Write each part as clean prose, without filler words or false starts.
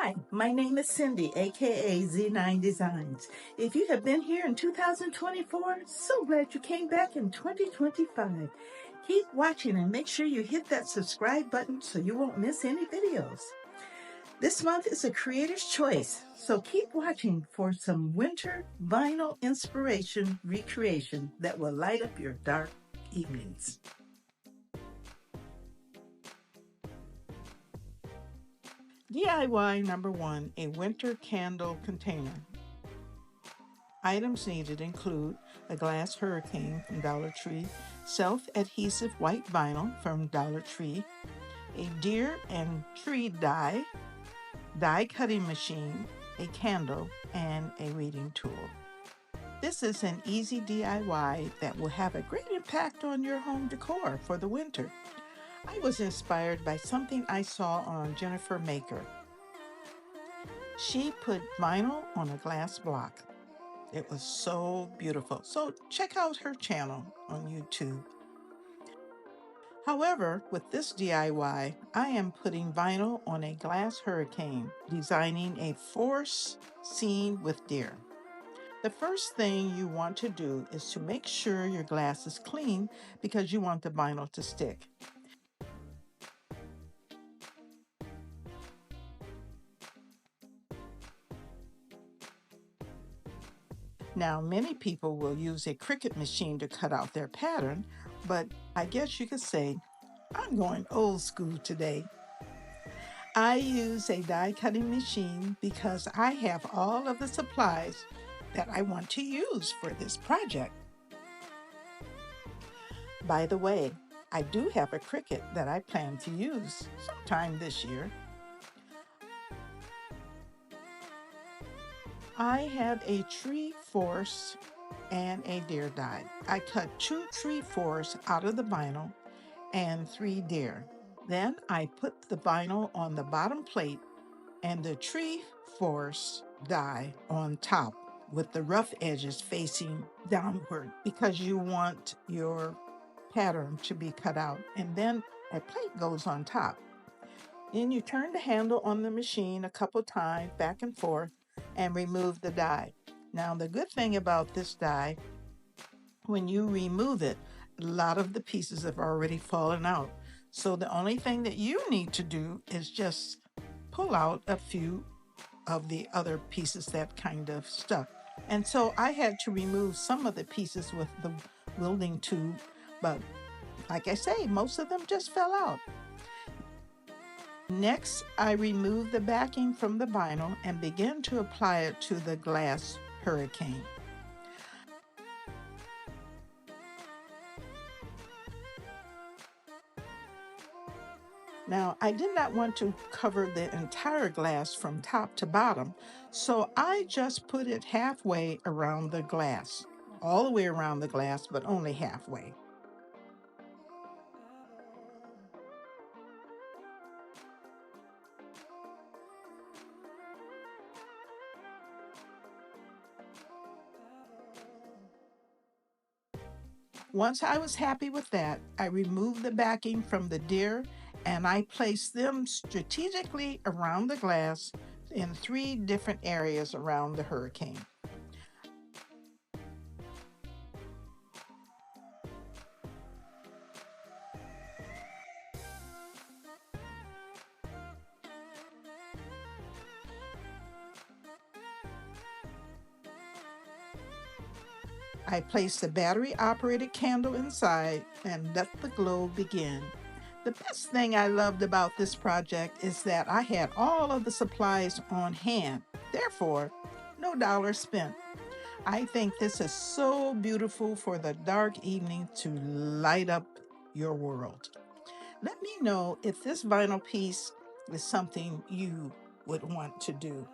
Hi, my name is Cindy, aka Z9designs. If you have been here in 2024, so glad you came back in 2025. Keep watching and make sure you hit that subscribe button so you won't miss any videos. This month is a creator's choice, so keep watching for some winter vinyl inspiration recreation that will light up your dark evenings. DIY number 1, a winter candle container. Items needed include a glass hurricane from Dollar Tree, self-adhesive white vinyl from Dollar Tree, a deer and tree die cutting machine, a candle, and a reading tool. This is an easy DIY that will have a great impact on your home decor for the winter. I was inspired by something I saw on Jennifer Maker. She put vinyl on a glass block. It was so beautiful. So check out her channel on YouTube. However, with this DIY, I am putting vinyl on a glass hurricane, designing a forest scene with deer. The first thing you want to do is to make sure your glass is clean because you want the vinyl to stick. Now, many people will use a Cricut machine to cut out their pattern, but I guess you could say I'm going old school today. I use a die cutting machine because I have all of the supplies that I want to use for this project. By the way, I do have a Cricut that I plan to use sometime this year. I have a tree forest and a deer die. I cut 2 tree forests out of the vinyl and 3 deer. Then I put the vinyl on the bottom plate and the tree forest die on top with the rough edges facing downward because you want your pattern to be cut out. And then a plate goes on top. Then you turn the handle on the machine a couple times back and forth and remove the die. Now, the good thing about this die, when you remove it, a lot of the pieces have already fallen out. So the only thing that you need to do is just pull out a few of the other pieces that kind of stuck. And so I had to remove some of the pieces with the welding tube, but like I say, most of them just fell out. Next, I remove the backing from the vinyl and begin to apply it to the glass hurricane. Now, I did not want to cover the entire glass from top to bottom, so I just put it halfway around the glass, all the way around the glass, but only halfway. Once I was happy with that, I removed the backing from the deer and I placed them strategically around the glass in 3 different areas around the hurricane. I placed the battery-operated candle inside and let the glow begin. The best thing I loved about this project is that I had all of the supplies on hand. Therefore, no dollars spent. I think this is so beautiful for the dark evening to light up your world. Let me know if this vinyl piece is something you would want to do.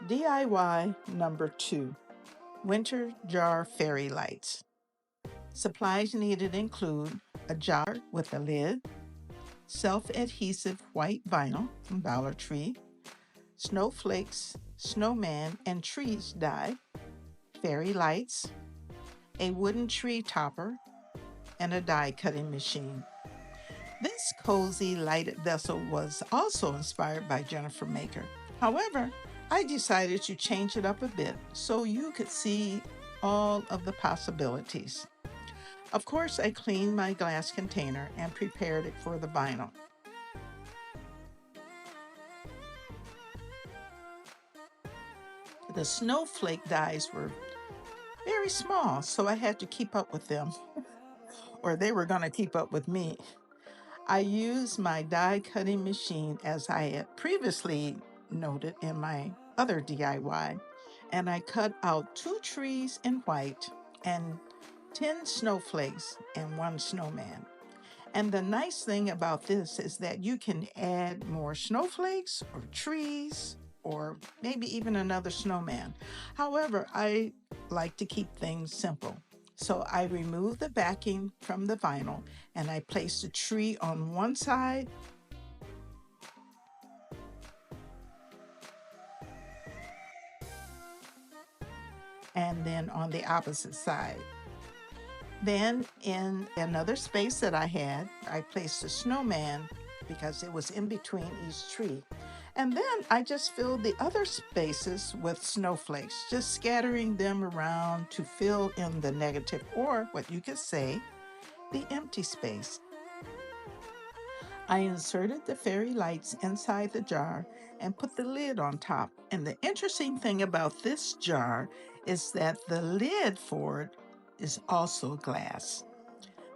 DIY number 2, winter jar fairy lights. Supplies needed include a jar with a lid, self-adhesive white vinyl from Dollar Tree, snowflakes, snowmen, and trees die, fairy lights, a wooden tree topper, and a die cutting machine. This cozy lighted vessel was also inspired by Jennifer Maker. However, I decided to change it up a bit so you could see all of the possibilities. Of course, I cleaned my glass container and prepared it for the vinyl. The snowflake dies were very small, so I had to keep up with them, or they were going to keep up with me. I used my die cutting machine as I had previously noted in my other DIY, and I cut out 2 trees in white and 10 snowflakes and 1 snowman. And the nice thing about this is that you can add more snowflakes or trees or maybe even another snowman. However, I like to keep things simple. So I removed the backing from the vinyl and I placed a tree on one side and then on the opposite side. Then in another space that I had, I placed a snowman because it was in between each tree. And then I just filled the other spaces with snowflakes, just scattering them around to fill in the negative, or what you could say, the empty space. I inserted the fairy lights inside the jar and put the lid on top. And the interesting thing about this jar is that the lid for it is also glass.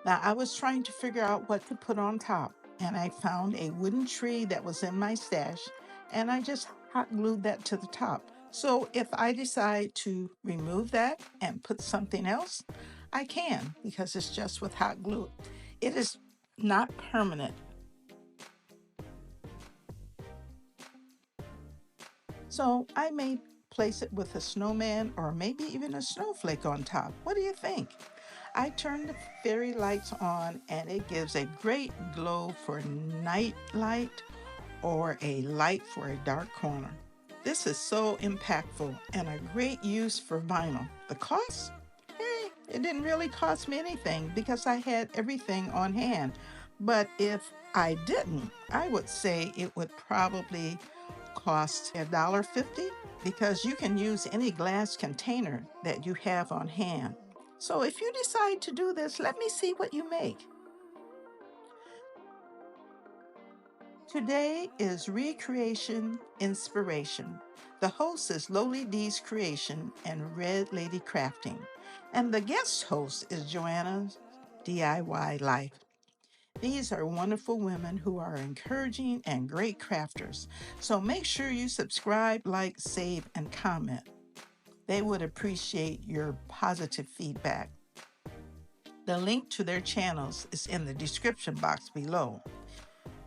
Now, I was trying to figure out what to put on top, and I found a wooden tree that was in my stash, and I just hot glued that to the top. So if I decide to remove that and put something else, I can because it's just with hot glue. It is not permanent. So I may place it with a snowman or maybe even a snowflake on top. What do you think? I turn the fairy lights on and it gives a great glow for night light or a light for a dark corner. This is so impactful and a great use for vinyl. The cost? Hey, it didn't really cost me anything because I had everything on hand. But if I didn't, I would say it would probably cost $1.50 because you can use any glass container that you have on hand. So if you decide to do this, let me see what you make. Today is Recreation Inspiration. The host is Lowly D's Creation and Red Lady Crafting. And the guest host is Joanna's DIY Life. These are wonderful women who are encouraging and great crafters. So make sure you subscribe, like, save, and comment. They would appreciate your positive feedback. The link to their channels is in the description box below.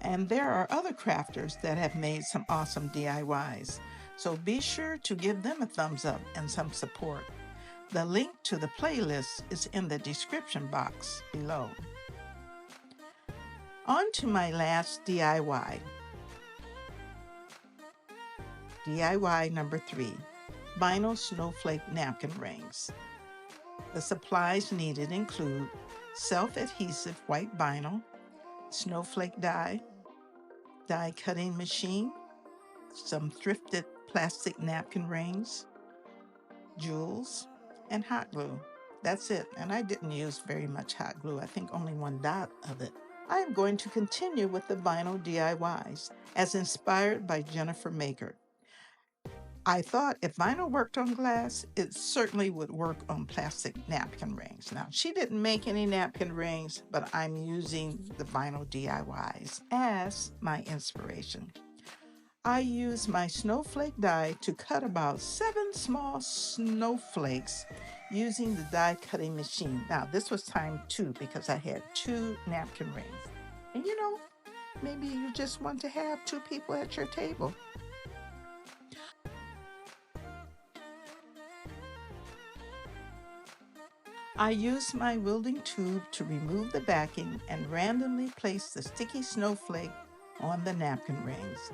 And there are other crafters that have made some awesome DIYs. So be sure to give them a thumbs up and some support. The link to the playlist is in the description box below. On to my last DIY. DIY number 3, vinyl snowflake napkin rings. The supplies needed include self-adhesive white vinyl, snowflake die cutting machine, some thrifted plastic napkin rings, jewels, and hot glue. That's it, and I didn't use very much hot glue. I think only 1 dot of it. I am going to continue with the vinyl DIYs as inspired by Jennifer Maker. I thought if vinyl worked on glass, it certainly would work on plastic napkin rings. Now, she didn't make any napkin rings, but I'm using the vinyl DIYs as my inspiration. I used my snowflake die to cut about 7 small snowflakes using the die cutting machine. Now, this was time 2 because I had 2 napkin rings. And you know, maybe you just want to have 2 people at your table. I used my welding tube to remove the backing and randomly place the sticky snowflake on the napkin rings.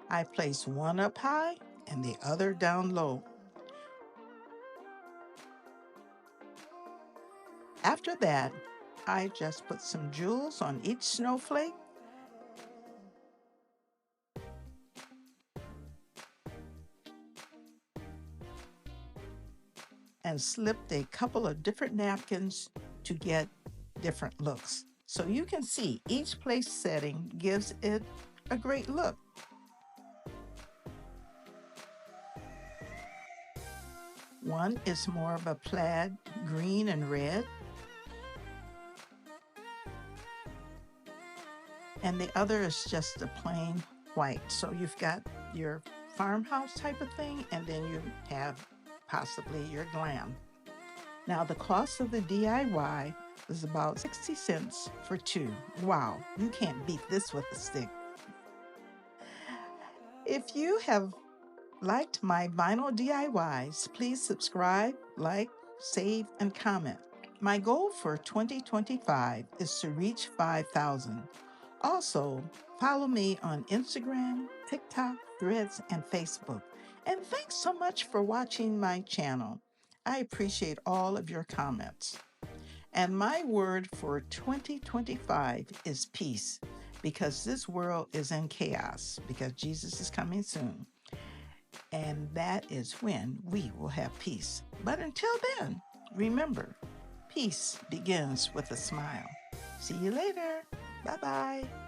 I place one up high and the other down low. After that, I just put some jewels on each snowflake and slipped a couple of different napkins to get different looks. So you can see each place setting gives it a great look. One is more of a plaid green and red, and the other is just a plain white. So you've got your farmhouse type of thing, and then you have possibly your glam. Now the cost of the DIY was about 60 cents for two. Wow, you can't beat this with a stick. If you have liked my vinyl DIYs, please subscribe, like, save, and comment. My goal for 2025 is to reach 5,000. Also, follow me on Instagram, TikTok, Threads, and Facebook. And thanks so much for watching my channel. I appreciate all of your comments. And my word for 2025 is peace, because this world is in chaos, because Jesus is coming soon. And that is when we will have peace. But until then, remember, peace begins with a smile. See you later. Bye-bye.